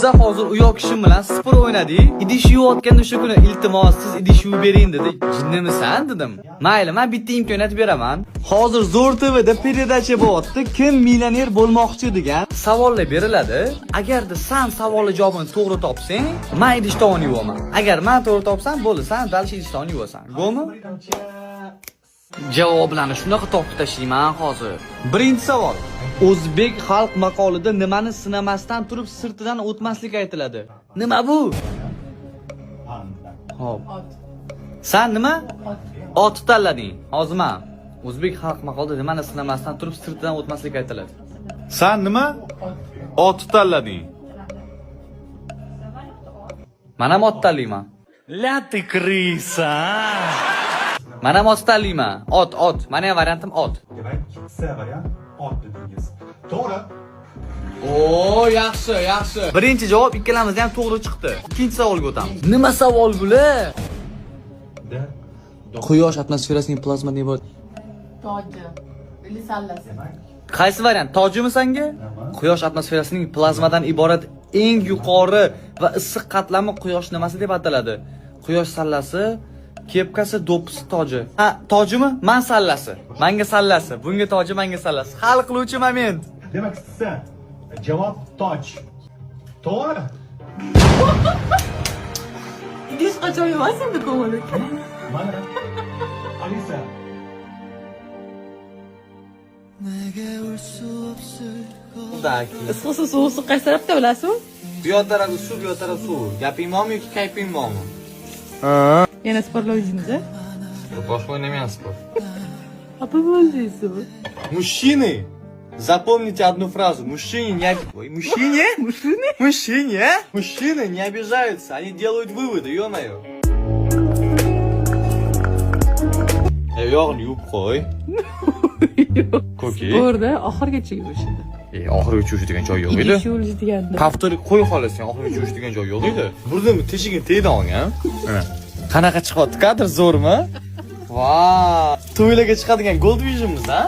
Biza hozir u yoq kishim bilan sport o'ynadik. Idish yuvayotganda o'sha kuni iltimos siz idish yuvib bering dedi. Jinnimisan dedim. Mayli, men bitta imkoniyat beraman. Hozir Zo'r TVda передача bo'lyapti. Kim millioner bo'lmoqchi degan savollar beriladi. Agarda sen savollar javobini to'g'ri topsang, men idish tovoni yuvaman. Agar men to'g'ri topsam, bo'ldi, sen dalish idish tovoni yuvasan. Go'mi? Javoblarni shunaqa topib tashlayman hozir. Birinchi savol. O'zbek xalq maqolida nimani sinamasdan turib sirtidan o'tmaslik aytiladi? Nima bu? Hop. Sen nima? Ot tanlading. Hozir men O'zbek xalq maqolida nimani sinamasdan turib sirtidan o'tmaslik aytiladi? Sen nima? Ot tanlading. Men ham ot tanlayman. La ты крыса. Men ham ot tanlayman. Ot. Meni ham variantim ot. Demak, C variant ot dedingiz. To'g'ri. Oo, yaxshi. Birinchi javob ikkalamizda ham to'g'ri chiqdi. Ikkinchi savolga o'tamiz. Nima savol bular? Quyosh atmosferasining plazmadan iborat. Toji. Ili sallasi. Qaysi variant? Tojimi senga? Quyosh atmosferasining plazmadan iborat eng yuqori va issiq qatlami quyosh nimasi deb ataladi? Quyosh sallasi, kepkasi, do'ppisi, toji. Ha, tojimi? Men sallasi. Menga sallasi. Bunga toji, menga sallasi. Hal qiluvchi moment. Demak, C. Javob toj. To'g'ri. Idish qachon yuvasiz endi ko'ngillik. Mana. Alisa. Issiqsi suvsi qaysi tarafda bilasizmi? Bu yoq tarafi suv, bu yoq tarafi suv. Gapingmomi yoki kayfingmomi? Yana sportlar o'zingiz-a? Boshqa o'ynamayman sport. Apa bo'ldingiz? Мужчины, запомните одну фразу. Мужчины не обижаются, они делают выводы, ё-моё. Yog'ni yuvib qo'y. Ko'ki. Sportda oxirgacha yuvishadi. Oxirigacha yuvishadigan joy yo'q edi. Idish yuvishdiganda. Повторик qo'y xolos, sen oxirigacha yuvishadigan joy yo'q edi. Burdimi teshigini tegdi olgan. Mana. Qanaqa chiqyapti kadr, zo'rmi? Vau! To'ylarga chiqadigan Gold Vision'miz, ha?